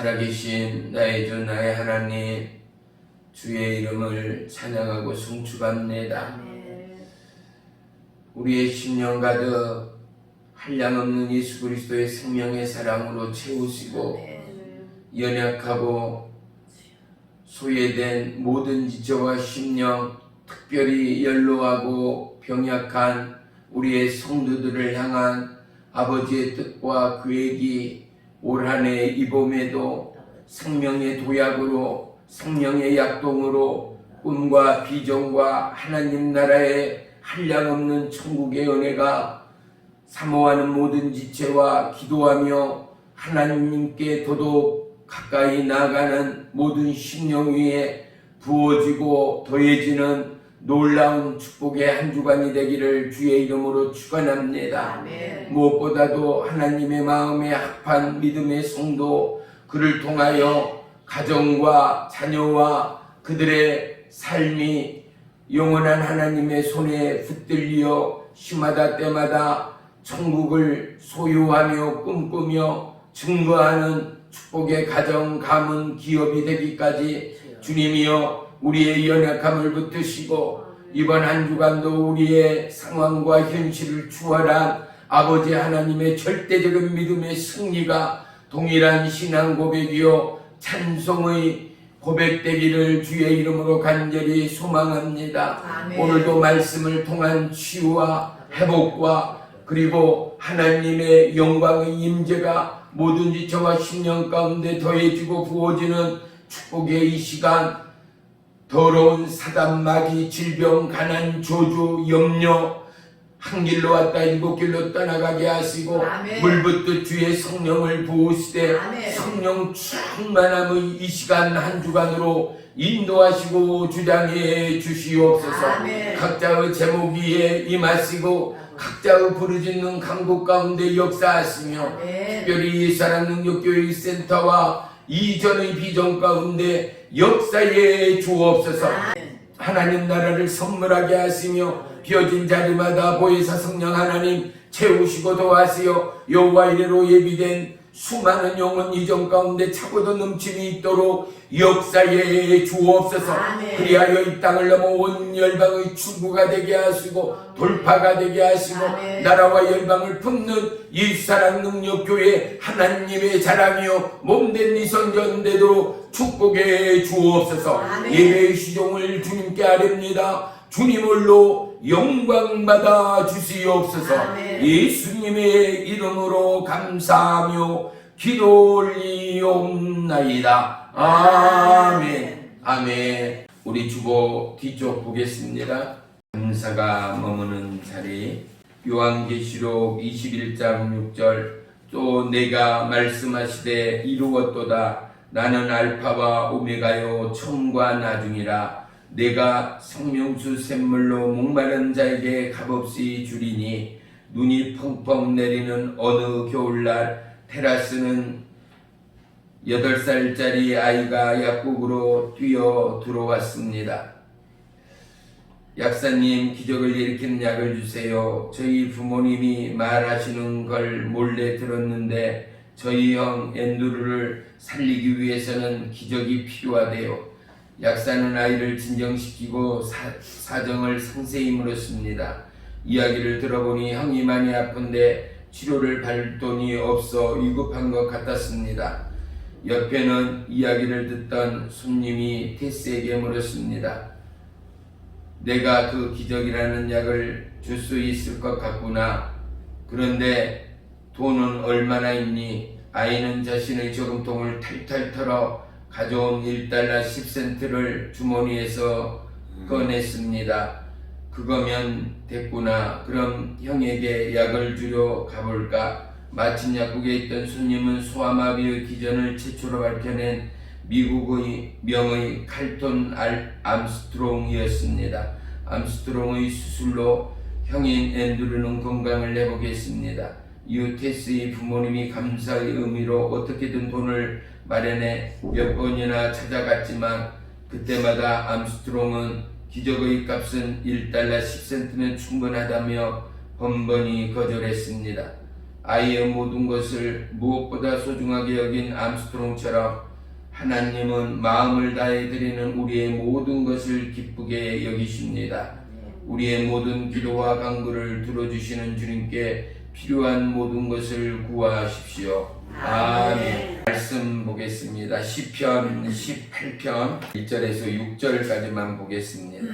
살아계신 나의 주 나의 하나님, 주의 이름을 찬양하고 송축합니다. 우리의 심령 가득 한량없는 예수 그리스도의 생명의 사랑으로 채우시고 연약하고 소외된 모든 지체와 심령, 특별히 연로하고 병약한 우리의 성도들을 향한 아버지의 뜻과 계획이 올 한 해 이 봄에도 생명의 도약으로, 생명의 약동으로 꿈과 비전과 하나님 나라의 한량없는 천국의 은혜가 사모하는 모든 지체와 기도하며 하나님께 더더욱 가까이 나아가는 모든 심령 위에 부어지고 더해지는 놀라운 축복의 한 주간이 되기를 주의 이름으로 축원합니다. 무엇보다도 하나님의 마음에 합한 믿음의 성도, 그를 통하여 가정과 자녀와 그들의 삶이 영원한 하나님의 손에 붙들려 시마다 때마다 천국을 소유하며 꿈꾸며 증거하는 축복의 가정, 가문, 기업이 되기까지 주님이여 우리의 연약함을 붙드시고 이번 한 주간도 우리의 상황과 현실을 추월한 아버지 하나님의 절대적인 믿음의 승리가 동일한 신앙 고백이요 찬송의 고백되기를 주의 이름으로 간절히 소망합니다. 아멘. 오늘도 말씀을 통한 치유와 회복과 그리고 하나님의 영광의 임재가 모든 지체와 심령 가운데 더해지고 부어지는 축복의 이 시간, 더러운 사단, 마귀, 질병, 가난, 저주, 염려 한 길로 왔다 일곱 길로 떠나가게 하시고 아멘. 물붓듯 주의 성령을 부으시되 아멘. 성령 충만함의 이 시간 한 주간으로 인도하시고 주장해 주시옵소서. 아멘. 각자의 제목 위에 임하시고 각자의 부르짖는 강국 가운데 역사하시며 아멘. 특별히 사랑능력교회 센터와 이전의 비전 가운데 역사해 주옵소서. 아멘. 하나님 나라를 선물하게 하시며 비어진 자리마다 보혜사 성령 하나님 채우시고 도와하시어 여호와 이래로 예비된 수많은 영혼 이전 가운데 차고도 넘침이 있도록 역사에 주옵소서. 아멘. 그리하여 이 땅을 넘어 온 열방의 충구가 되게 하시고 돌파가 되게 하시고 아멘. 나라와 열방을 품는 이 사랑 능력 교회 하나님의 자랑이요 몸된 이선전 되도록 축복해 주옵소서. 아멘. 예배의 시종을 주님께 아뢰옵니다. 주님을로 영광받아 주시옵소서. 아멘. 예수님의 이름으로 감사하며 기도 올리옵나이다. 아멘. 아멘. 우리 주보 뒤쪽 보겠습니다. 감사가 머무는 자리, 요한계시록 21장 6절, 또 내가 말씀하시되 이루었도다. 나는 알파와 오메가요 처음과 나중이라. 내가 생명수 샘물로 목마른 자에게 값없이 주리니 눈이 펑펑 내리는 어느 겨울날 테라스는 8살짜리 아이가 약국으로 뛰어 들어왔습니다. 약사님, 기적을 일으키는 약을 주세요. 저희 부모님이 말하시는 걸 몰래 들었는데 저희 형 앤드루를 살리기 위해서는 기적이 필요하대요. 약사는 아이를 진정시키고 사정을 상세히 물었습니다. 이야기를 들어보니 형이 많이 아픈데 치료를 받을 돈이 없어 위급한 것 같았습니다. 옆에는 이야기를 듣던 손님이 테스에게 물었습니다. 내가 그 기적이라는 약을 줄 수 있을 것 같구나. 그런데 돈은 얼마나 있니? 아이는 자신의 저금통을 탈탈 털어 가져온 1달러 10센트를 주머니에서 꺼냈습니다. 그거면 됐구나. 그럼 형에게 약을 주러 가볼까? 마침 약국에 있던 손님은 소아마비의 기전을 최초로 밝혀낸 미국의 명의 칼톤 암스트롱이었습니다. 암스트롱의 수술로 형인 앤드루는 건강을 회복했습니다. 이후 테스의 부모님이 감사의 의미로 어떻게든 돈을 마련해 몇 번이나 찾아갔지만 그때마다 암스트롱은 기적의 값은 1달러 10센트면 충분하다며 번번이 거절했습니다. 아이의 모든 것을 무엇보다 소중하게 여긴 암스트롱처럼 하나님은 마음을 다해 드리는 우리의 모든 것을 기쁘게 여기십니다. 우리의 모든 기도와 간구를 들어주시는 주님께 필요한 모든 것을 구하십시오. 아멘. 말씀 보겠습니다. 시편 18편 1절에서 6절까지만 보겠습니다.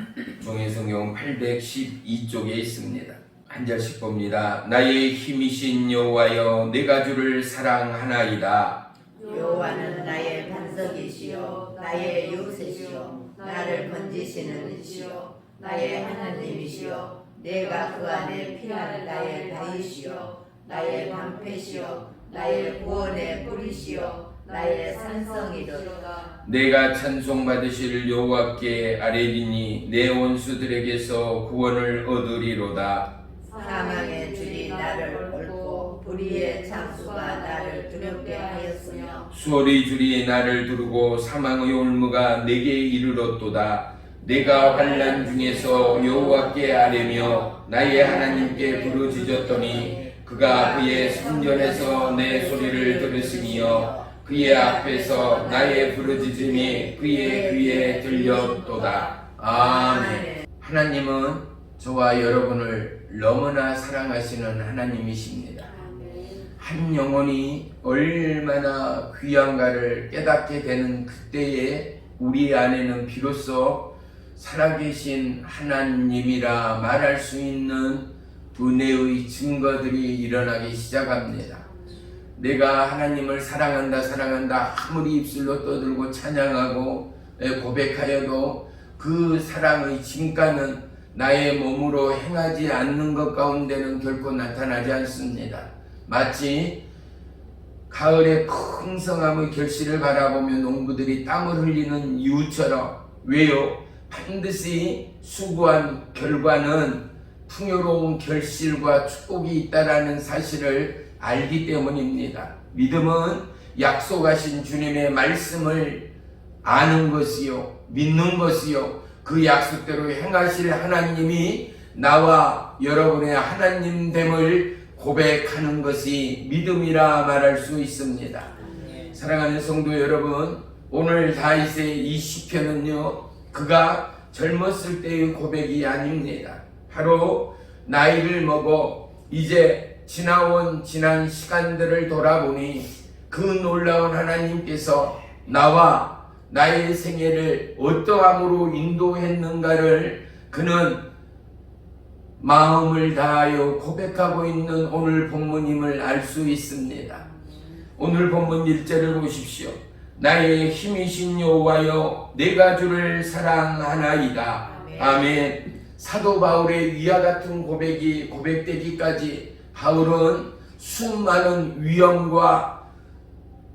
종이성경 812쪽에 있습니다. 한 절씩 봅니다. 나의 힘이신 여호와여, 내가 주를 사랑하나이다. 여호와는 나의 반석이시요 나의 요새시요 나를 건지시는 이시요 나의 하나님이시요 내가 그 안에 피한 나의 다윗이요 나의 방패시요 나의 구원의 뿌리시요 나의 산성이로다. 내가 찬송받으실 여호와께 아뢰리니 내 원수들에게서 구원을 얻으리로다. 사망의 줄이 나를 얽고 불의의 창수가 나를 두렵게 하였으며 수월의 줄이 나를 두르고 사망의 올무가 내게 이르렀도다. 내가 환난 중에서 여호와께 아뢰며 나의 하나님께 부르짖었더니 그가 그의 성전에서 내 소리를 들으시며 그의 앞에서 나의 부르짖음이 그의 귀에 들렸도다. 아멘. 하나님은 저와 여러분을 너무나 사랑하시는 하나님이십니다. 한 영혼이 얼마나 귀한가를 깨닫게 되는 그때에 우리 안에는 비로소 살아계신 하나님이라 말할 수 있는 은혜의 증거들이 일어나기 시작합니다. 내가 하나님을 사랑한다 아무리 입술로 떠들고 찬양하고 고백하여도 그 사랑의 진가는 나의 몸으로 행하지 않는 것 가운데는 결코 나타나지 않습니다. 마치 가을의 풍성함의 결실을 바라보며 농부들이 땀을 흘리는 이유처럼, 왜요? 반드시 수고한 결과는 풍요로운 결실과 축복이 있다라는 사실을 알기 때문입니다. 믿음은 약속하신 주님의 말씀을 아는 것이요, 믿는 것이요, 그 약속대로 행하실 하나님이 나와 여러분의 하나님됨을 고백하는 것이 믿음이라 말할 수 있습니다. 사랑하는 성도 여러분, 오늘 다윗의 이 시편은요, 그가 젊었을 때의 고백이 아닙니다. 바로 나이를 먹어 이제 지난 시간들을 돌아보니 그 놀라운 하나님께서 나와 나의 생애를 어떠함으로 인도했는가를 그는 마음을 다하여 고백하고 있는 오늘 본문임을 알 수 있습니다. 오늘 본문 1절을 보십시오. 나의 힘이신 여호와여, 내가 주를 사랑하나이다. 아멘. 사도 바울의 위와 같은 고백이 고백되기까지 바울은 수많은 위험과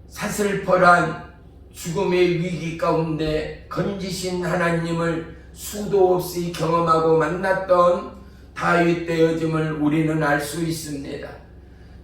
사슬퍼란 죽음의 위기 가운데 건지신 하나님을 수도 없이 경험하고 만났던 다윗 되어짐을 우리는 알 수 있습니다.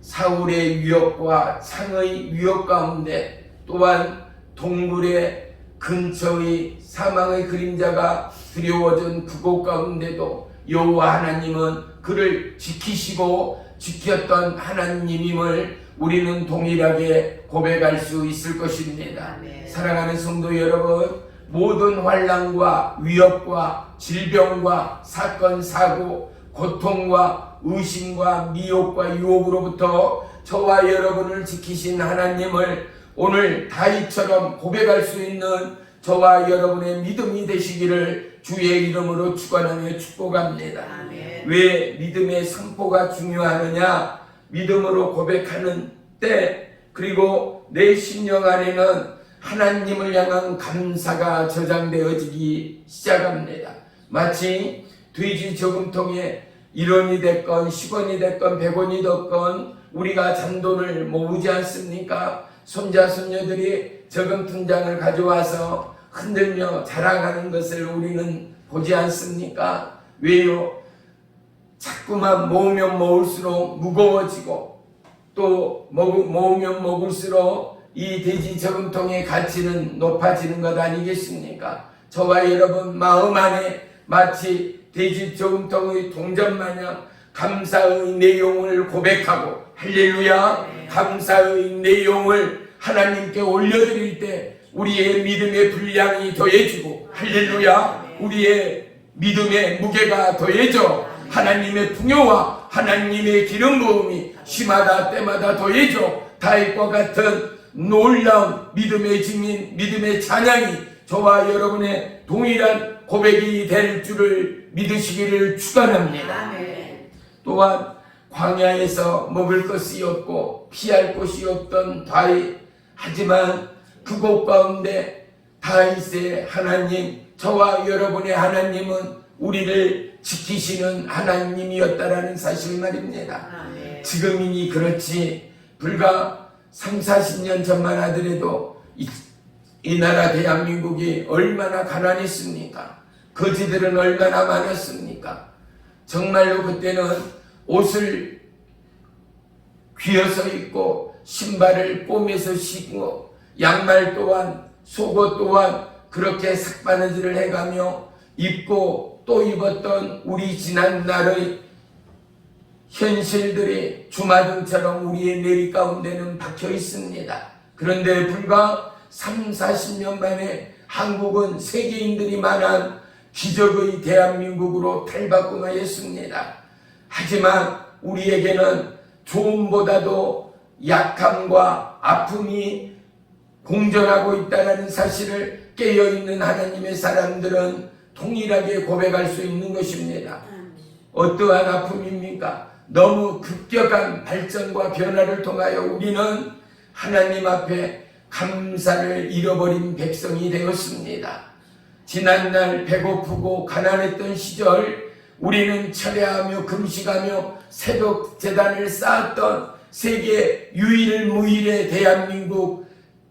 사울의 위협과 창의 위협 가운데, 또한 동굴의 근처의 사망의 그림자가 두려워진 그곳 가운데도 여호와 하나님은 그를 지키시고 지켰던 하나님임을 우리는 동일하게 고백할 수 있을 것입니다. 사랑하는 성도 여러분, 모든 환난과 위협과 질병과 사건 사고, 고통과 의심과 미혹과 유혹으로부터 저와 여러분을 지키신 하나님을 오늘 다윗처럼 고백할 수 있는 저와 여러분의 믿음이 되시기를 주의 이름으로 축원하며 축복합니다. 아멘. 왜 믿음의 선포가 중요하느냐? 믿음으로 고백하는 때, 그리고 내 심령 안에는 하나님을 향한 감사가 저장되어지기 시작합니다. 마치 돼지 저금통에 1원이 됐건 10원이 됐건 100원이 됐건 우리가 잔돈을 모으지 않습니까? 손자 손녀들이 저금통장을 가져와서 흔들며 자랑하는 것을 우리는 보지 않습니까? 왜요? 자꾸만 모으면 모을수록 무거워지고, 또 모으면 먹을수록 이 돼지 저금통의 가치는 높아지는 것 아니겠습니까? 저와 여러분 마음 안에 마치 돼지 저금통의 동전 마냥 감사의 내용을 고백하고, 할렐루야, 감사의 내용을 하나님께 올려드릴 때 우리의 믿음의 분량이 더해지고, 할렐루야, 우리의 믿음의 무게가 더해져 하나님의 풍요와 하나님의 기름 부음이 시마다 때마다 더해져 다윗과 같은 놀라운 믿음의 증인, 믿음의 찬양이 저와 여러분의 동일한 고백이 될 줄을 믿으시기를 축원합니다. 아멘. 또한 광야에서 먹을 것이 없고 피할 곳이 없던 다윗, 하지만 그곳 가운데 다윗의 하나님, 저와 여러분의 하나님은 우리를 지키시는 하나님이었다라는 사실 말입니다. 아멘. 지금이니 그렇지 불과 30-40년 전만 하더라도 이 나라 대한민국이 얼마나 가난했습니까? 거지들은 얼마나 많았습니까? 정말로 그때는 옷을 귀어서 입고 신발을 꿰매서 신고 양말 또한 속옷 또한 그렇게 삭바느질을 해가며 입고 또 입었던 우리 지난날의 현실들이 주마등처럼 우리의 내리 가운데는 박혀 있습니다. 그런데 불과 30-40년 만에 한국은 세계인들이 만한 기적의 대한민국으로 탈바꿈하였습니다. 하지만 우리에게는 조음보다도 약함과 아픔이 공존하고 있다는 사실을 깨어있는 하나님의 사람들은 동일하게 고백할 수 있는 것입니다. 어떠한 아픔입니까? 너무 급격한 발전과 변화를 통하여 우리는 하나님 앞에 감사를 잃어버린 백성이 되었습니다. 지난날 배고프고 가난했던 시절 우리는 철야하며 금식하며 새벽 제단을 쌓았던 세계 유일무이의 대한민국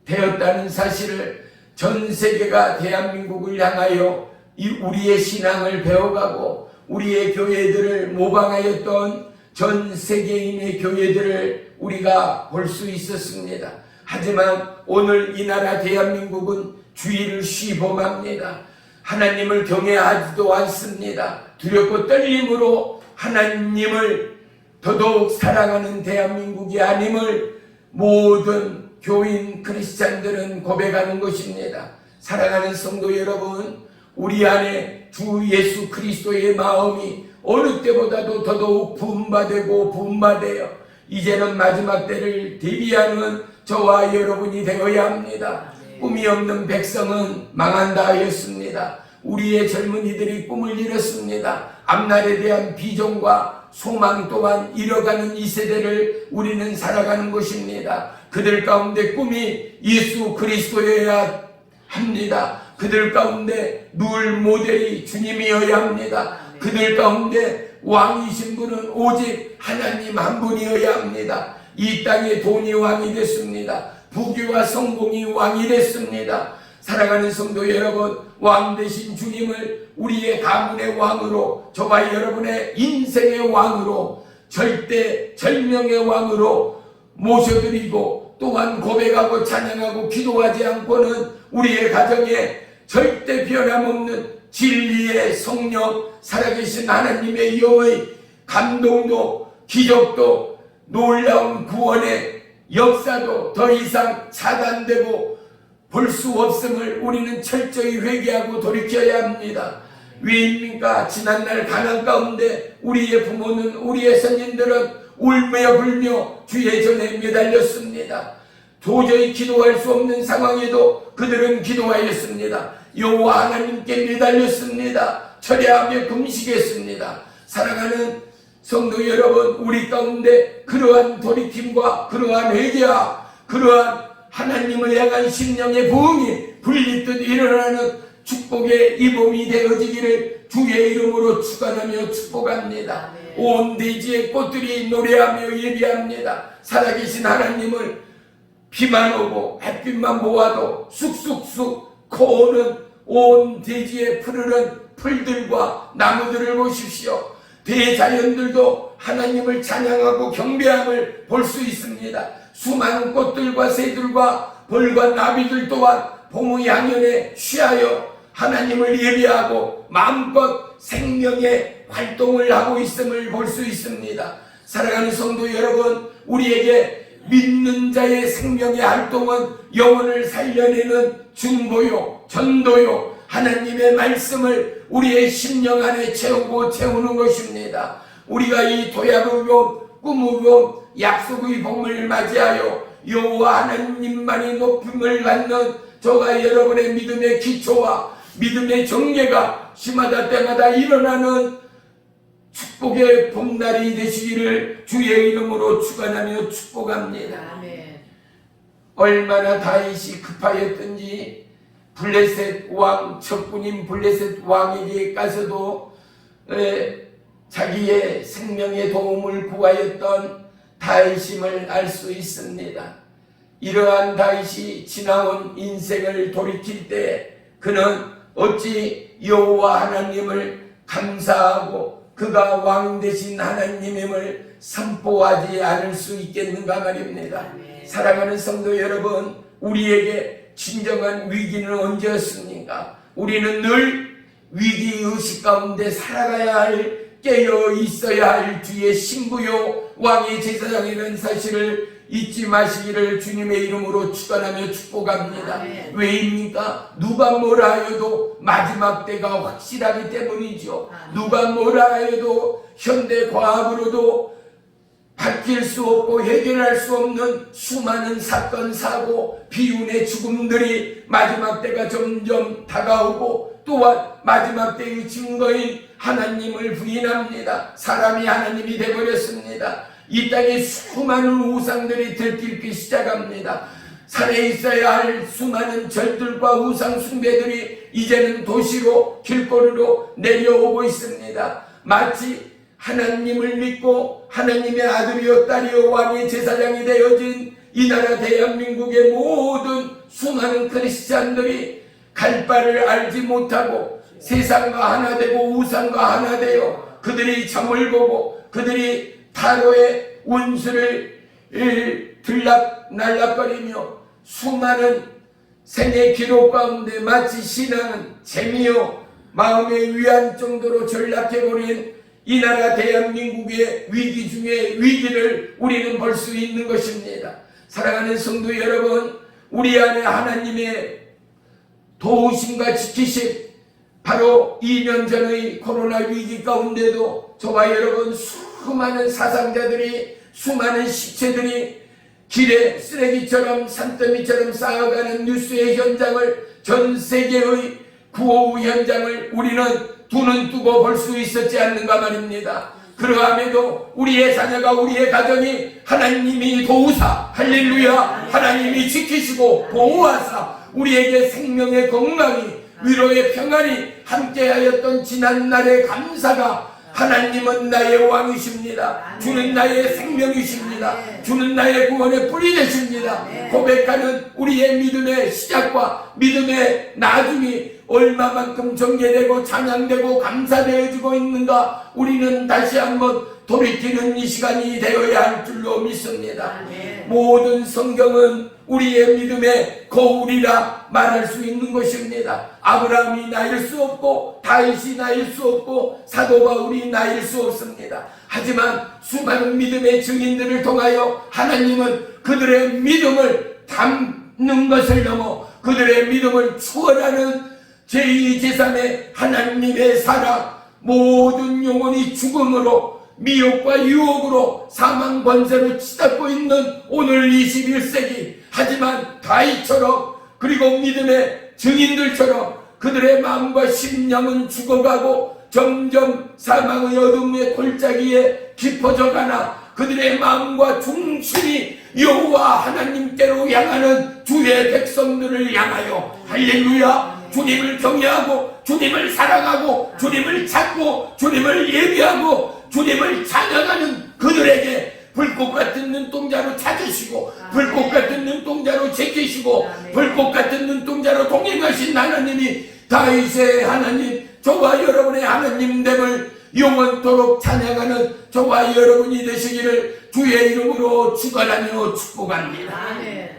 되었다는 사실을 전 세계가 대한민국을 향하여 우리의 신앙을 배워가고 우리의 교회들을 모방하였던 전 세계인의 교회들을 우리가 볼 수 있었습니다. 하지만 오늘 이 나라 대한민국은 주의를 시범합니다. 하나님을 경외하지도 않습니다. 두렵고 떨림으로 하나님을 더더욱 사랑하는 대한민국이 아님을 모든 교인 크리스찬들은 고백하는 것입니다. 사랑하는 성도 여러분, 우리 안에 주 예수 그리스도의 마음이 어느 때보다도 더더욱 부음받고 부음받아요. 이제는 마지막 때를 대비하는 저와 여러분이 되어야 합니다. 꿈이 없는 백성은 망한다 하였습니다. 우리의 젊은이들이 꿈을 잃었습니다. 앞날에 대한 비전과 소망 또한 잃어가는 이 세대를 우리는 살아가는 것입니다. 그들 가운데 꿈이 예수 그리스도여야 합니다. 그들 가운데 누울 모델이 주님이어야 합니다. 그들 가운데 왕이신 분은 오직 하나님 한 분이어야 합니다. 이 땅에 돈이 왕이 됐습니다. 부귀와 성공이 왕이 됐습니다. 사랑하는 성도 여러분, 왕 되신 주님을 우리의 가문의 왕으로, 저와 여러분의 인생의 왕으로, 절대 절명의 왕으로 모셔드리고 또한 고백하고 찬양하고 기도하지 않고는 우리의 가정에 절대 변함없는 진리의 성령, 살아계신 하나님의 영의 감동도 기적도 놀라운 구원의 역사도 더 이상 차단되고 볼 수 없음을 우리는 철저히 회개하고 돌이켜야 합니다. 왜입니까? 지난날 가난 가운데 우리의 부모는, 우리의 선진들은 울며 불며 주의 전에 매달렸습니다. 도저히 기도할 수 없는 상황에도 그들은 기도하였습니다. 여호와 하나님께 매달렸습니다. 철야하며 금식했습니다. 사랑하는 성도 여러분, 우리 가운데 그러한 돌이킴과 그러한 회개와 그러한 하나님을 향한 심령의 부흥이 불리듯 일어나는 축복의 이 봄이 되어지기를 주의 이름으로 축원하며 축복합니다. 온 대지의 꽃들이 노래하며 예배합니다. 살아계신 하나님을 비만 오고 햇빛만 모아도 쑥쑥쑥 코오는 온 대지에 푸르른 풀들과 나무들을 보십시오. 대자연들도 하나님을 찬양하고 경배함을 볼 수 있습니다. 수많은 꽃들과 새들과 벌과 나비들 또한 봄의 향연에 취하여 하나님을 예배하고 마음껏 생명의 활동을 하고 있음을 볼 수 있습니다. 사랑하는 성도 여러분, 우리에게 믿는 자의 생명의 활동은 영혼을 살려내는 중보요, 전도요, 하나님의 말씀을 우리의 심령 안에 채우고 채우는 것입니다. 우리가 이 도약의 봄, 꿈의 봄, 약속의 봄을 맞이하여 여호와 하나님만이 높임을 받는 저와 여러분의 믿음의 기초와 믿음의 정례가 시마다 때마다 일어나는 축복의 봄날이 되시기를 주의 이름으로 축원하며 축복합니다. 아멘. 얼마나 다윗이 급하였던지 블레셋 왕, 척군인 블레셋 왕에게 가서도 자기의 생명의 도움을 구하였던 다윗임을 알 수 있습니다. 이러한 다윗이 지나온 인생을 돌이킬 때 그는 어찌 여호와 하나님을 감사하고 그가 왕 되신 하나님임을 선포하지 않을 수 있겠는가 말입니다. 사랑하는 성도 여러분, 우리에게 진정한 위기는 언제였습니까? 우리는 늘 위기의식 가운데 살아가야 할, 깨어 있어야 할 주의 신부요 왕의 제사장이라는 사실을 잊지 마시기를 주님의 이름으로 축원하며 축복합니다. 아멘. 왜입니까? 누가 뭐라 하여도 마지막 때가 확실하기 때문이죠. 아멘. 누가 뭐라 하여도 현대 과학으로도 밝힐 수 없고 해결할 수 없는 수많은 사건, 사고, 비운의 죽음들이 마지막 때가 점점 다가오고 또한 마지막 때의 증거인 하나님을 부인합니다. 사람이 하나님이 되어버렸습니다. 이 땅에 수많은 우상들이 들끓기 시작합니다. 산에 있어야 할 수많은 절들과 우상 숭배들이 이제는 도시로 길거리로 내려오고 있습니다. 마치 하나님을 믿고 하나님의 아들이요 딸이요 왕의 제사장이 되어진 이 나라 대한민국의 모든 수많은 크리스찬들이 갈 바를 알지 못하고 세상과 하나 되고 우상과 하나 되어 그들이 점을 보고 그들이 타로의 운수를 들락날락거리며 수많은 생애 기록 가운데 마치 신앙은 재미요 마음의 위안 정도로 전락해버린 이 나라 대한민국의 위기 중에 위기를 우리는 볼 수 있는 것입니다. 사랑하는 성도 여러분, 우리 안에 하나님의 도우심과 지키심, 바로 2년 전의 코로나 위기 가운데도 저와 여러분 수많은 사상자들이, 수많은 시체들이 길에 쓰레기처럼 산더미처럼 쌓여가는 뉴스의 현장을, 전 세계의 구호 현장을 우리는 두 눈 뜨고 볼 수 있었지 않는가 말입니다. 그러함에도 우리의 자녀가, 우리의 가정이 하나님이 도우사, 할렐루야, 하나님이 지키시고 보호하사 우리에게 생명의 건강이, 위로의 평안이 함께하였던 지난날의 감사가, 하나님은 나의 왕이십니다. 주는 나의 생명이십니다. 주는 나의 구원의 뿌리 되십니다. 고백하는 우리의 믿음의 시작과 믿음의 나중이 얼마만큼 전개되고 찬양되고 감사되어지고 있는가, 우리는 다시 한번 돌이키는 이 시간이 되어야 할 줄로 믿습니다. 모든 성경은 우리의 믿음의 거울이라 말할 수 있는 것입니다. 아브라함이 나일 수 없고 다윗이 나일 수 없고 사도 바울이 나일 수 없습니다. 하지만 수많은 믿음의 증인들을 통하여 하나님은 그들의 믿음을 담는 것을 넘어 그들의 믿음을 추월하는 제2, 제3의 하나님의 사랑, 모든 영혼이 죽음으로, 미혹과 유혹으로, 사망 권세로 치닫고 있는 오늘 21세기, 하지만 다윗처럼, 그리고 믿음의 증인들처럼 그들의 마음과 심령은 죽어가고 점점 사망의 어둠의 골짜기에 깊어져 가나 그들의 마음과 중심이 여호와 하나님께로 향하는 주의 백성들을 향하여, 할렐루야, 주님을 경외하고 주님을 사랑하고 주님을 찾고 주님을 예비하고 주님을 찬양하는 그들에게 불꽃 같은 눈동자로 찾으시고 불꽃 같은 눈동자로 지키시고 불꽃 같은 눈동자로 동행하신 하나님이 다윗의 하나님, 저와 여러분의 하나님됨을 영원토록 찬양하는 저와 여러분이 되시기를 주의 이름으로 축원하며 축복합니다. 아멘.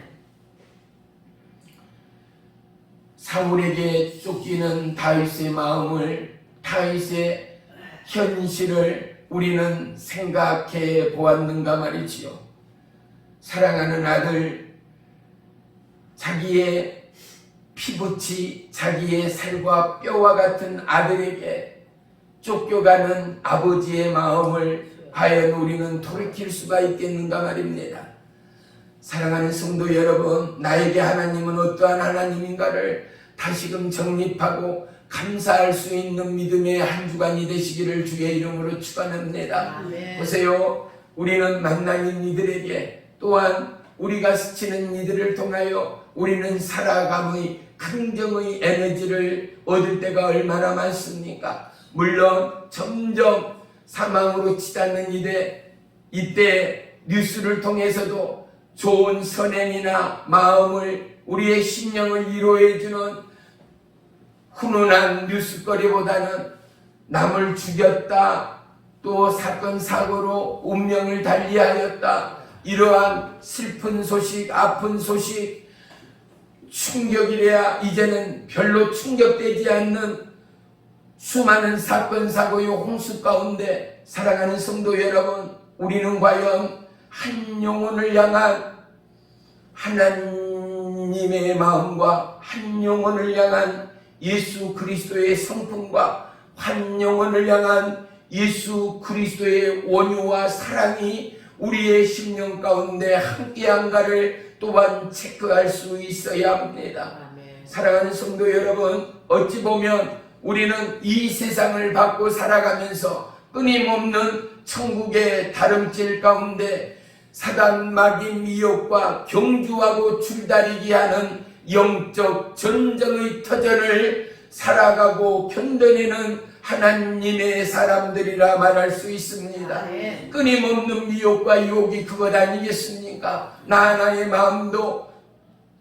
사울에게 쫓기는 다윗의 마음을, 다윗의 현실을 우리는 생각해 보았는가 말이지요. 사랑하는 아들, 자기의 피부치, 자기의 살과 뼈와 같은 아들에게 쫓겨가는 아버지의 마음을 과연 우리는 돌이킬 수가 있겠는가 말입니다. 사랑하는 성도 여러분, 나에게 하나님은 어떠한 하나님인가를 다시금 정립하고 감사할 수 있는 믿음의 한 주간이 되시기를 주의 이름으로 축원합니다. 아멘. 보세요, 우리는 만나는 이들에게 또한 우리가 스치는 이들을 통하여 우리는 살아감의 긍정의 에너지를 얻을 때가 얼마나 많습니까? 물론 점점 사망으로 치닫는 이때 뉴스를 통해서도 좋은 선행이나 마음을 우리의 심령을 위로해주는 훈훈한 뉴스거리보다는 남을 죽였다, 또 사건 사고로 운명을 달리하였다, 이러한 슬픈 소식, 아픈 소식, 충격이래야 이제는 별로 충격되지 않는 수많은 사건 사고의 홍수 가운데 사랑하는 성도 여러분, 우리는 과연 한 영혼을 향한 하나님의 마음과 한 영혼을 향한 예수 그리스도의 성품과 한 영혼을 향한 예수 그리스도의 원유와 사랑이 우리의 심령 가운데 함께한가를 또한 체크할 수 있어야 합니다. 사랑하는 성도 여러분, 어찌 보면 우리는 이 세상을 받고 살아가면서 끊임없는 천국의 다름질 가운데 사단 마귀 미혹과 경주하고 줄다리기 하는 영적 전쟁의 터전을 살아가고 견뎌내는 하나님의 사람들이라 말할 수 있습니다. 끊임없는 미혹과 유혹이 그것 아니겠습니까? 나 하나의 마음도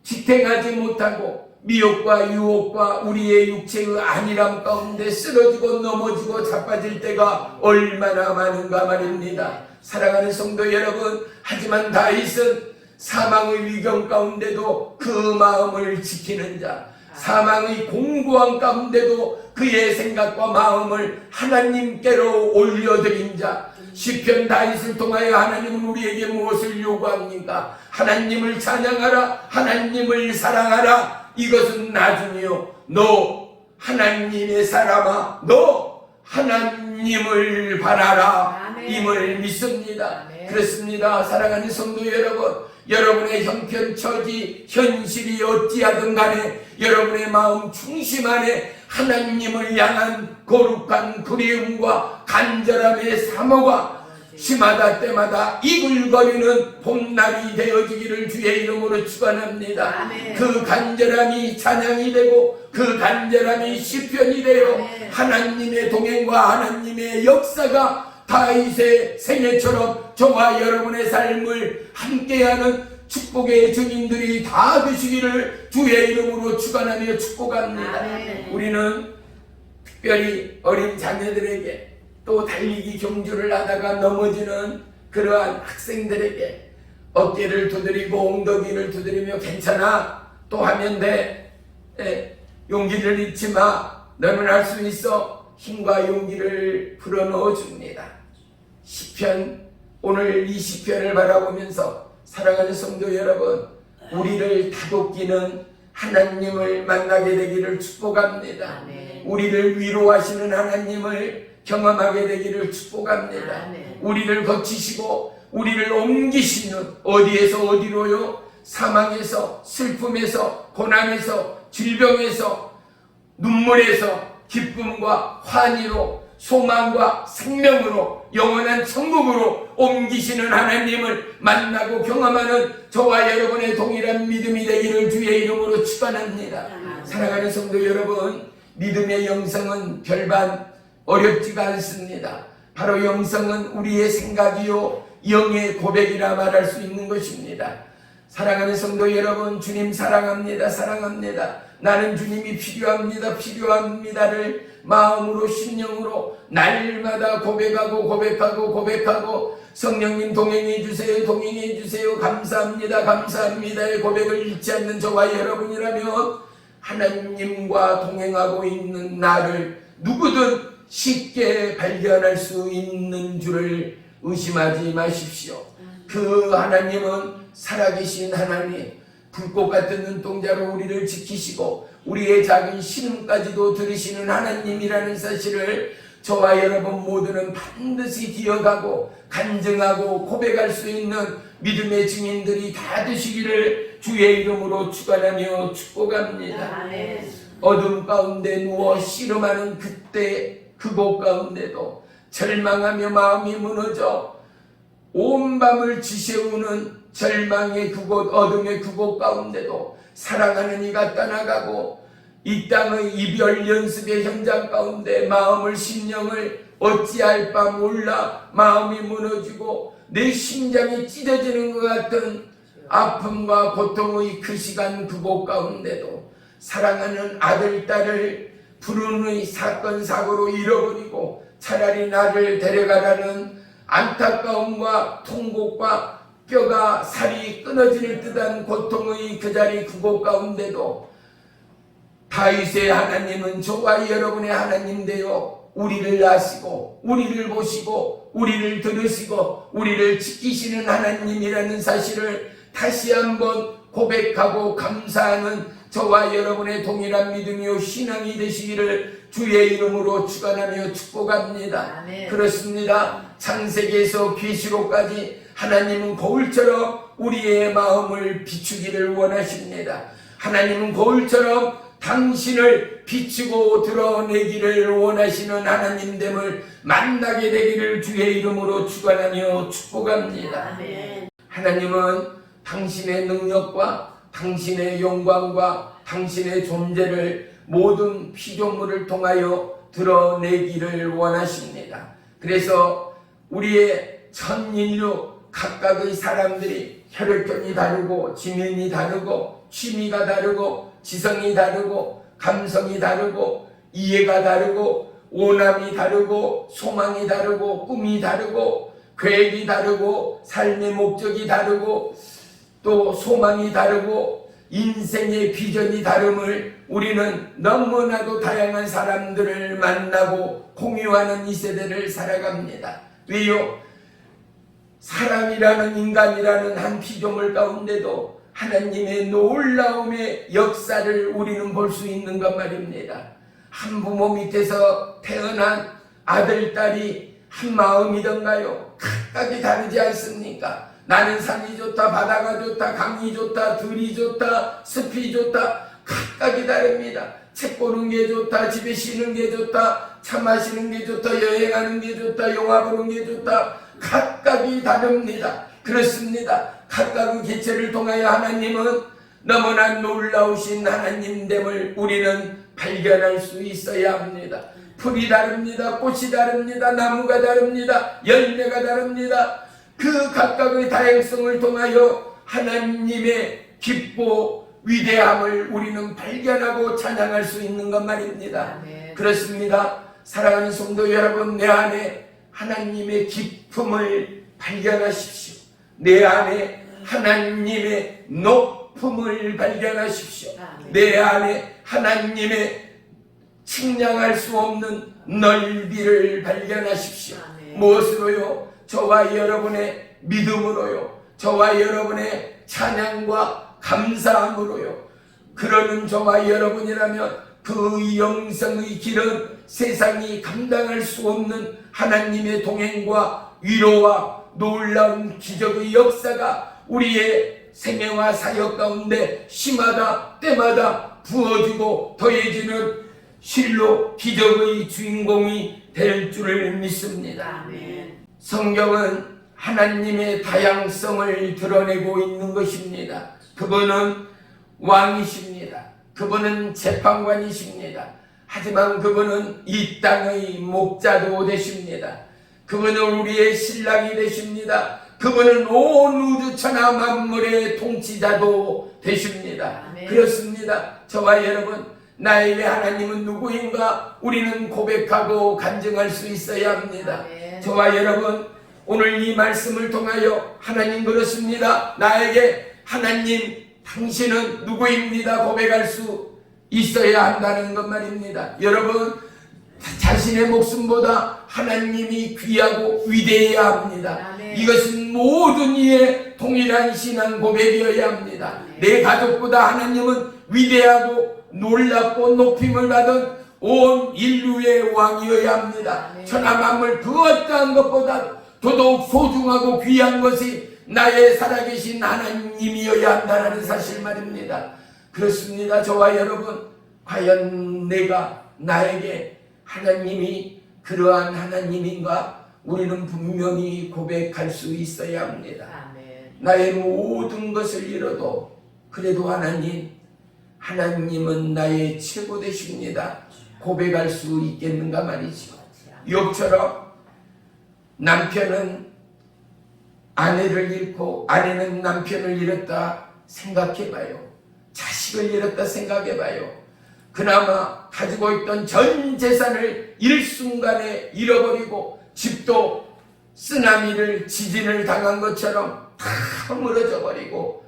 지탱하지 못하고 미혹과 유혹과 우리의 육체의 안일함 가운데 쓰러지고 넘어지고 자빠질 때가 얼마나 많은가 말입니다. 사랑하는 성도 여러분, 하지만 다윗은 사망의 위경 가운데도 그 마음을 지키는 자, 사망의 공고한 가운데도 그의 생각과 마음을 하나님께로 올려드린 자, 시편 다윗을 통하여 하나님은 우리에게 무엇을 요구합니까? 하나님을 찬양하라, 하나님을 사랑하라. 이것은 나중이요, 너 하나님의 사람아, 너 하나님을 바라라, 임을 믿습니다. 그렇습니다. 사랑하는 성도 여러분, 여러분의 형편 처지 현실이 어찌하든 간에 여러분의 마음 중심 안에 하나님을 향한 거룩한 그리움과 간절함의 사모가 시마다 때마다 이글거리는 봄날이 되어지기를 주의 이름으로 축원합니다. 그 간절함이 찬양이 되고 그 간절함이 시편이 되어 하나님의 동행과 하나님의 역사가 다윗의 생애처럼 저와 여러분의 삶을 함께하는 축복의 증인들이 다 되시기를 주의 이름으로 축원하며 축복합니다. 우리는 특별히 어린 자녀들에게 또 달리기 경주를 하다가 넘어지는 그러한 학생들에게 어깨를 두드리고 엉덩이를 두드리며 괜찮아, 또 하면 돼, 용기를 잃지 마, 너는 할 수 있어, 힘과 용기를 불어넣어 줍니다. 시편, 오늘 이 시편을 바라보면서 사랑하는 성도 여러분, 우리를 다독이는 하나님을 만나게 되기를 축복합니다. 우리를 위로하시는 하나님을 경험하게 되기를 축복합니다. 우리를 거치시고 우리를 옮기시는, 어디에서 어디로요? 사망에서, 슬픔에서, 고난에서, 질병에서, 눈물에서 기쁨과 환희로, 소망과 생명으로, 영원한 천국으로 옮기시는 하나님을 만나고 경험하는 저와 여러분의 동일한 믿음이 되기를 주의 이름으로 축원합니다. 사랑하는 성도 여러분, 믿음의 영성은 별반 어렵지가 않습니다. 바로 영성은 우리의 생각이요 영의 고백이라 말할 수 있는 것입니다. 사랑하는 성도 여러분, 주님 사랑합니다, 사랑합니다, 나는 주님이 필요합니다, 필요합니다를 마음으로 심령으로 날마다 고백하고 성령님 동행해 주세요, 동행해 주세요, 감사합니다, 감사합니다의 고백을 잃지 않는 저와 여러분이라면 하나님과 동행하고 있는 나를 누구든 쉽게 발견할 수 있는 줄을 의심하지 마십시오. 그 하나님은 살아계신 하나님, 불꽃 같은 눈동자로 우리를 지키시고 우리의 작은 신음까지도 들으시는 하나님이라는 사실을 저와 여러분 모두는 반드시 기억하고 간증하고 고백할 수 있는 믿음의 증인들이 다 되시기를 주의 이름으로 축원하며 축복합니다. 아멘. 어둠 가운데 누워 씨름하는 그때 그곳 가운데도 절망하며 마음이 무너져 온 밤을 지새우는 절망의 그곳, 어둠의 그곳 가운데도 사랑하는 이가 떠나가고 이 땅의 이별 연습의 현장 가운데 마음을 심령을 어찌할 바 몰라 마음이 무너지고 내 심장이 찢어지는 것 같은 아픔과 고통의 그 시간 그곳 가운데도 사랑하는 아들, 딸을 불운의 사건 사고로 잃어버리고 차라리 나를 데려가라는 안타까움과 통곡과 뼈가 살이 끊어질 듯한 고통의 그 자리 그곳 가운데도 다윗의 하나님은 저와 여러분의 하나님 되어 우리를 아시고 우리를 보시고 우리를 들으시고 우리를 지키시는 하나님이라는 사실을 다시 한번 고백하고 감사하는 저와 여러분의 동일한 믿음이요 신앙이 되시기를 주의 이름으로 축원하며 축복합니다. 아멘. 그렇습니다. 창세기에서 계시록까지 하나님은 거울처럼 우리의 마음을 비추기를 원하십니다. 하나님은 거울처럼 당신을 비추고 드러내기를 원하시는 하나님됨을 만나게 되기를 주의 이름으로 축원하며 축복합니다. 아멘. 하나님은 당신의 능력과 당신의 영광과 당신의 존재를 모든 피조물을 통하여 드러내기를 원하십니다. 그래서 우리의 전 인류 각각의 사람들이 혈액형이 다르고 지면이 다르고 취미가 다르고 지성이 다르고 감성이 다르고 이해가 다르고 원함이 다르고 소망이 다르고 꿈이 다르고 계획이 다르고 삶의 목적이 다르고 또 소망이 다르고 인생의 비전이 다름을 우리는 너무나도 다양한 사람들을 만나고 공유하는 이 세대를 살아갑니다. 왜요? 사람이라는 인간이라는 한 피조물 가운데도 하나님의 놀라움의 역사를 우리는 볼 수 있는 것 말입니다. 한 부모 밑에서 태어난 아들, 딸이 한 마음이던가요? 각각이 다르지 않습니까? 나는 산이 좋다, 바다가 좋다, 강이 좋다, 들이 좋다, 숲이 좋다. 각각이 다릅니다. 책 보는 게 좋다, 집에 쉬는 게 좋다, 차 마시는 게 좋다, 여행하는 게 좋다, 영화 보는 게 좋다. 각각이 다릅니다. 그렇습니다. 각각의 개체를 통하여 하나님은 너무나 놀라우신 하나님됨을 우리는 발견할 수 있어야 합니다. 풀이 다릅니다. 꽃이 다릅니다. 나무가 다릅니다. 열매가 다릅니다. 그 각각의 다양성을 통하여 하나님의 깊고 위대함을 우리는 발견하고 찬양할 수 있는 것 말입니다. 아멘. 그렇습니다. 사랑하는 성도 여러분, 내 안에 하나님의 기쁨을 발견하십시오. 내 안에 하나님의 높음을 발견하십시오. 아멘. 내 안에 하나님의 측량할 수 없는 넓이를 발견하십시오. 아멘. 무엇으로요? 저와 여러분의 믿음으로요. 저와 여러분의 찬양과 감사함으로요. 그러는 저와 여러분이라면 그 영성의 길은 세상이 감당할 수 없는 하나님의 동행과 위로와 놀라운 기적의 역사가 우리의 생애와 사역 가운데 시마다 때마다 부어지고 더해지는 실로 기적의 주인공이 될 줄을 믿습니다. 아멘. 성경은 하나님의 다양성을 드러내고 있는 것입니다. 그분은 왕이십니다. 그분은 재판관이십니다. 하지만 그분은 이 땅의 목자도 되십니다. 그분은 우리의 신랑이 되십니다. 그분은 온 우주 천하 만물의 통치자도 되십니다. 아멘. 그렇습니다. 저와 여러분, 나에게 하나님은 누구인가 우리는 고백하고 간증할 수 있어야 합니다. 아멘. 저와 여러분, 오늘 이 말씀을 통하여 하나님 그렇습니다. 나에게 하나님 당신은 누구입니다 고백할 수 있어야 한다는 것 말입니다. 여러분, 자신의 목숨보다 하나님이 귀하고 위대해야 합니다. 아멘. 이것은 모든 이의 동일한 신앙 고백이어야 합니다. 아멘. 내 가족보다 하나님은 위대하고 놀랍고 높임을 받은 온 인류의 왕이어야 합니다. 천하 만물 그 어떠한 것보다 더더욱 소중하고 귀한 것이 나의 살아계신 하나님이어야 한다는 사실 말입니다. 그렇습니다. 저와 여러분, 과연 내가 나에게 하나님이 그러한 하나님인가? 우리는 분명히 고백할 수 있어야 합니다. 나의 모든 것을 잃어도 그래도 하나님은 나의 최고 되십니다. 고백할 수 있겠는가 말이죠. 욥처럼 남편은 아내를 잃고 아내는 남편을 잃었다 생각해봐요. 자식을 잃었다 생각해봐요. 그나마 가지고 있던 전 재산을 일순간에 잃어버리고 집도 쓰나미를 지진을 당한 것처럼 다 무너져 버리고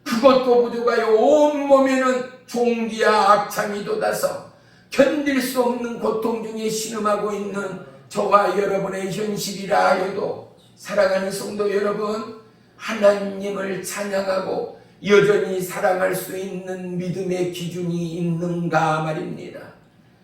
그것도 부족하여 온몸에는 종기와 악창이 돋아서 견딜 수 없는 고통 중에 신음하고 있는 저와 여러분의 현실이라 하여도 사랑하는 성도 여러분, 하나님을 찬양하고 여전히 사랑할 수 있는 믿음의 기준이 있는가 말입니다.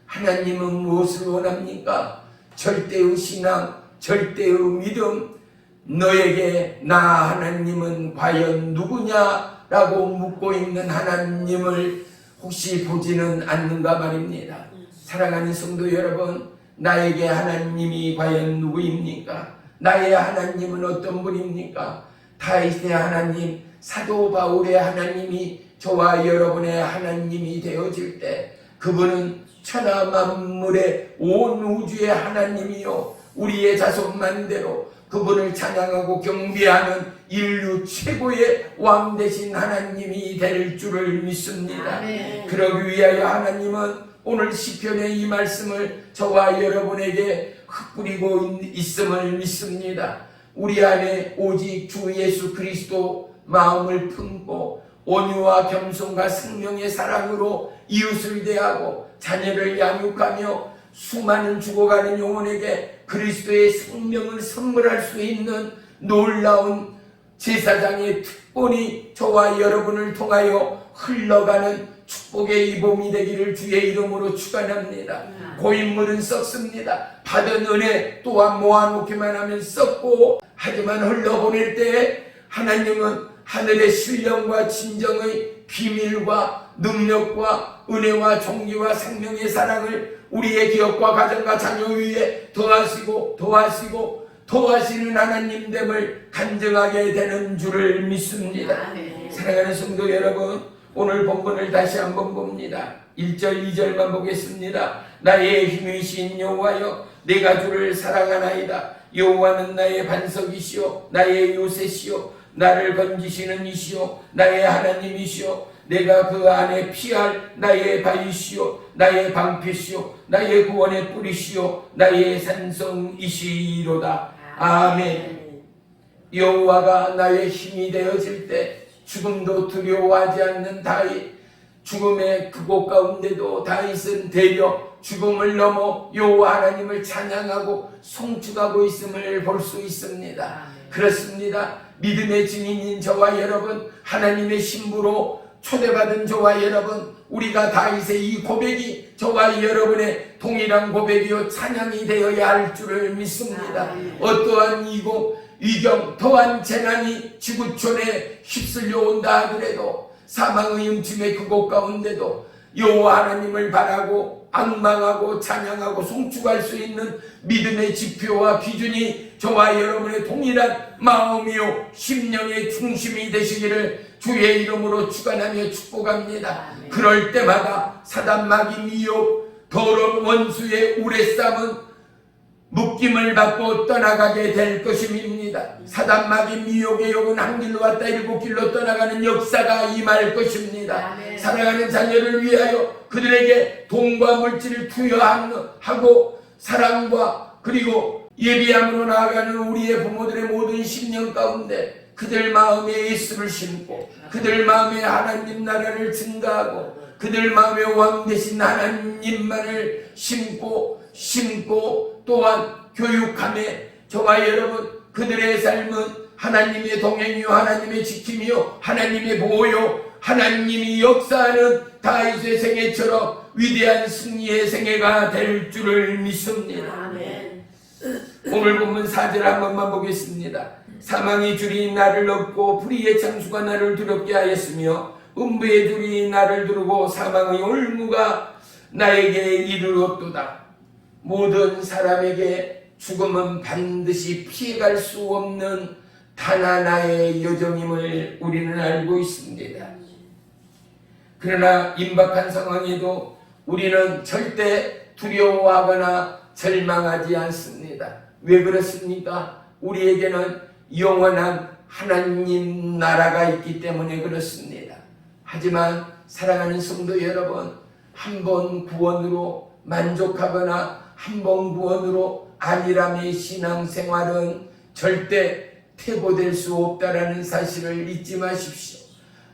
하나님은 무엇을 원합니까? 절대의 신앙, 절대의 믿음, 너에게 나 하나님은 과연 누구냐라고 묻고 있는 하나님을 혹시 보지는 않는가 말입니다. 사랑하는 성도 여러분, 나에게 하나님이 과연 누구입니까? 나의 하나님은 어떤 분입니까? 다윗의 하나님, 사도 바울의 하나님이 저와 여러분의 하나님이 되어질 때 그분은 천하 만물의 온 우주의 하나님이요 우리의 자손만대로 그분을 찬양하고 경배하는 인류 최고의 왕 되신 하나님이 될 줄을 믿습니다. 그러기 위하여 하나님은 오늘 시편의 이 말씀을 저와 여러분에게 흩뿌리고 있음을 믿습니다. 우리 안에 오직 주 예수 그리스도 마음을 품고 온유와 겸손과 생명의 사랑으로 이웃을 대하고 자녀를 양육하며 수많은 죽어가는 영혼에게 그리스도의 생명을 선물할 수 있는 놀라운 제사장의 특권이 저와 여러분을 통하여 흘러가는 축복의 이 봄이 되기를 주의 이름으로 축원합니다. 고인물은 썩습니다. 받은 은혜 또한 모아놓기만 하면 썩고, 하지만 흘러보낼 때 하나님은 하늘의 신령과 진정의 비밀과 능력과 은혜와 종기와 생명의 사랑을 우리의 기업과 가정과 자녀 위에 더하시는 하나님됨을 간증하게 되는 줄을 믿습니다. 사랑하는 성도 여러분, 오늘 본문을 다시 한번 봅니다. 1절 2절만 보겠습니다. 나의 힘이신 여호와여, 내가 주를 사랑하나이다. 여호와는 나의 반석이시오 나의 요새시오 나를 건지시는 이시오 나의 하나님이시오 내가 그 안에 피할 나의 바위시오 나의 방패시오 나의 구원의 뿌리시오 나의 산성이시로다. 아멘. 여호와가 나의 힘이 되어질 때 죽음도 두려워하지 않는 다윗, 죽음의 그곳 가운데도 다윗은 되려 죽음을 넘어 여호와 하나님을 찬양하고 송축하고 있음을 볼 수 있습니다. 그렇습니다. 믿음의 증인인 저와 여러분, 하나님의 신부로 초대받은 저와 여러분, 우리가 다윗의 이 고백이 저와 여러분의 동일한 고백이요 찬양이 되어야 할 줄을 믿습니다. 어떠한 위경, 더한 재난이 지구촌에 휩쓸려 온다 하더라도, 사망의 음침의 그곳 가운데도 여호와 하나님을 바라고 앙망하고 찬양하고 송축할 수 있는 믿음의 지표와 기준이 저와 여러분의 동일한 마음이요 심령의 중심이 되시기를 주의 이름으로 축원하며 축복합니다. 그럴 때마다 사단 마귀 미혹 더러운 원수의 우레쌈은 묶임을 받고 떠나가게 될 것입니다. 사단 마귀 미혹의 욕은 한 길로 왔다 7길로 떠나가는 역사가 임할 것입니다. 사랑하는 자녀를 위하여 그들에게 돈과 물질을 투여하고 사랑과 그리고 예비함으로 나아가는 우리의 부모들의 모든 심령 가운데 그들 마음에 예수를 심고 그들 마음에 하나님 나라를 증가하고 그들 마음에 왕 되신 하나님만을 심고 또한 교육함에 저와 여러분 그들의 삶은 하나님의 동행이요 하나님의 지킴이요 하나님의 보호요 하나님이 역사하는 다윗의 생애처럼 위대한 승리의 생애가 될 줄을 믿습니다. 아멘. 오늘 본문 4절 한 번만 보겠습니다. 사망의 줄이 나를 얻고 불의의 창수가 나를 두렵게 하였으며 음부의 줄이 나를 두르고 사망의 올무가 나에게 이르렀도다. 모든 사람에게 죽음은 반드시 피해갈 수 없는 단 하나의 여정임을 우리는 알고 있습니다. 그러나 임박한 상황에도 우리는 절대 두려워하거나 절망하지 않습니다. 왜 그렇습니까? 우리에게는 영원한 하나님 나라가 있기 때문에 그렇습니다. 하지만 사랑하는 성도 여러분, 한 번 구원으로 만족하거나 한 번 구원으로 안일함의 신앙생활은 절대 퇴보될 수 없다라는 사실을 잊지 마십시오.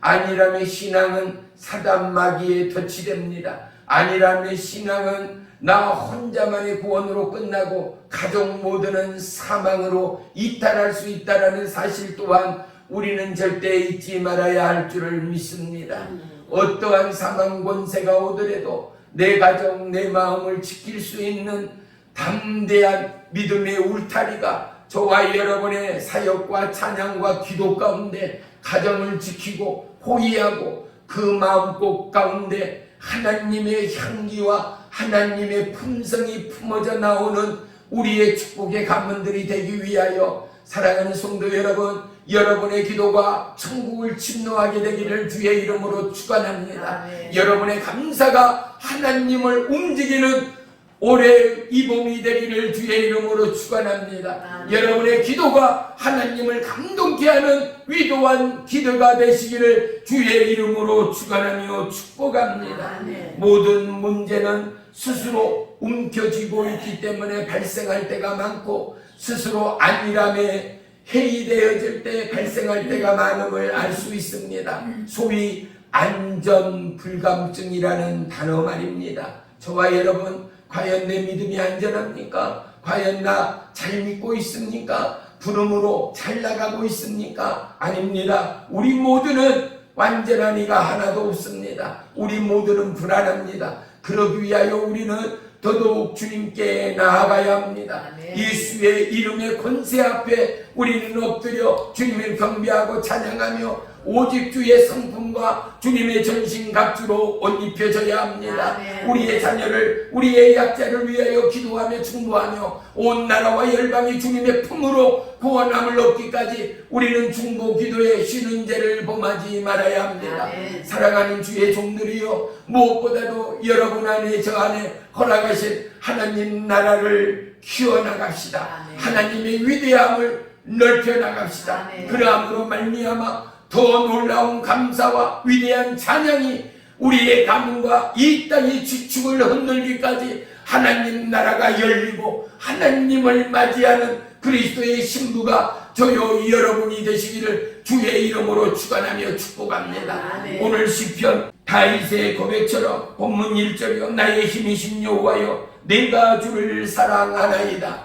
안일함의 신앙은 사단 마귀에 덫이됩니다. 안일함의 신앙은 나 혼자만의 구원으로 끝나고 가족 모두는 사망으로 이탈할 수 있다라는 사실 또한 우리는 절대 잊지 말아야 할 줄을 믿습니다. 어떠한 사망 권세가 오더라도 내 가족, 내 마음을 지킬 수 있는 담대한 믿음의 울타리가 저와 여러분의 사역과 찬양과 기도 가운데 가정을 지키고 호의하고 그 마음꽃 가운데 하나님의 향기와 하나님의 품성이 품어져 나오는 우리의 축복의 가문들이 되기 위하여 사랑하는 성도 여러분, 여러분의 기도가 천국을 침노하게 되기를 주의 이름으로 축원합니다. 여러분의 감사가 하나님을 움직이는 올해 이봄이 되기를 주의 이름으로 축원합니다. 여러분의 기도가 하나님을 감동케 하는 위대한 기도가 되시기를 주의 이름으로 축원하며 축복합니다. 모든 문제는 스스로 움켜쥐고 있기 때문에 발생할 때가 많고 스스로 안일함에 해이되어질 때 발생할 때가 많음을 알 수 있습니다. 소위 안전불감증이라는 단어 말입니다. 저와 여러분, 과연 내 믿음이 안전합니까? 과연 나 잘 믿고 있습니까? 부름으로 잘 나가고 있습니까? 아닙니다. 우리 모두는 완전한 이가 하나도 없습니다. 우리 모두는 불안합니다. 그러기 위하여 우리는 더더욱 주님께 나아가야 합니다. 예수의 이름의 권세 앞에 우리는 엎드려 주님을 경배하고 찬양하며 오직 주의 성품과 주님의 전신갑주로 옷 입혀져야 합니다. 우리의 자녀를, 우리의 약자를 위하여 기도하며 중보하며 온 나라와 열방이 주님의 품으로 구원함을 얻기까지 우리는 중보 기도에 쉬는 죄를 범하지 말아야 합니다. 사랑하는 주의 종들이여, 무엇보다도 여러분 안에 저 안에 허락하신 하나님 나라를 키워나갑시다. 하나님의 위대함을 넓혀나갑시다. 그러함으로 말미암아 더 놀라운 감사와 위대한 찬양이 우리의 가문과 이 땅의 지축을 흔들기까지 하나님 나라가 열리고 하나님을 맞이하는 그리스도의 신부가 저요 여러분이 되시기를 주의 이름으로 축원하며 축복합니다. 오늘 시편 다윗의 고백처럼 본문 1절이요 나의 힘이신 여호와여 내가 주를 사랑하나이다.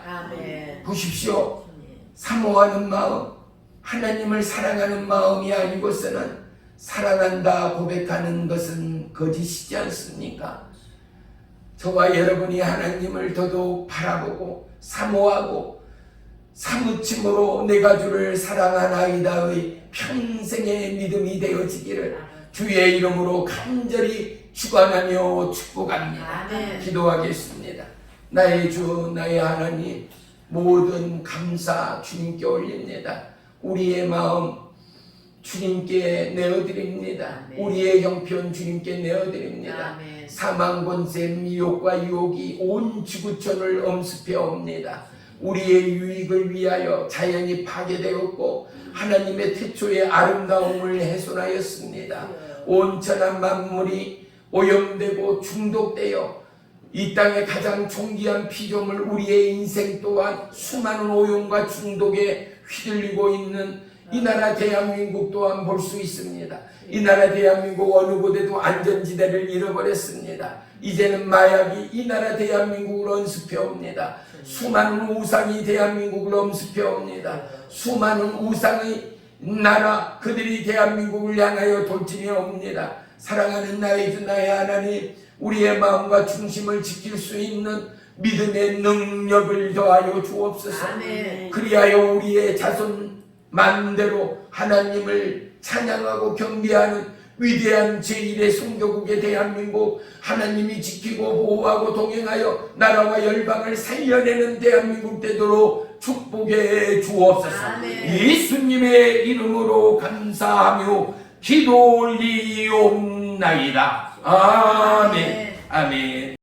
보십시오. 사모하는 마음, 하나님을 사랑하는 마음이 아니고서는 사랑한다 고백하는 것은 거짓이지 않습니까? 저와 여러분이 하나님을 더더욱 바라보고 사모하고 사무침으로 내가 주를 사랑하나이다의 평생의 믿음이 되어지기를 주의 이름으로 간절히 축원하며 축복합니다. 기도하겠습니다. 나의 주 나의 하나님, 모든 감사 주님께 올립니다. 우리의 마음 주님께 내어드립니다. 우리의 형편 주님께 내어드립니다. 사망 권세 미혹과 유혹이 온 지구촌을 엄습해옵니다. 우리의 유익을 위하여 자연이 파괴되었고 하나님의 태초의 아름다움을 훼손하였습니다. 온 천한 만물이 오염되고 중독되어 이 땅의 가장 존귀한 피조물 우리의 인생 또한 수많은 오염과 중독에 휘둘리고 있는 이 나라 대한민국 또한 볼 수 있습니다. 이 나라 대한민국 어느 곳에도 안전지대를 잃어버렸습니다. 이제는 마약이 이 나라 대한민국을 엄습해옵니다. 수많은 우상이 대한민국을 엄습해옵니다. 수많은 우상의 나라 그들이 대한민국을 향하여 돌진해 옵니다. 사랑하는 나의 주 나의 하나님, 우리의 마음과 중심을 지킬 수 있는 믿음의 능력을 더하여 주옵소서. 아멘. 그리하여 우리의 자손 만대로 하나님을 찬양하고 경배하는 위대한 제1의 선교국의 대한민국, 하나님이 지키고 보호하고 동행하여 나라와 열방을 살려내는 대한민국 되도록 축복해 주옵소서. 아멘. 예수님의 이름으로 감사하며 기도 올리옵나이다. 아멘. 아멘.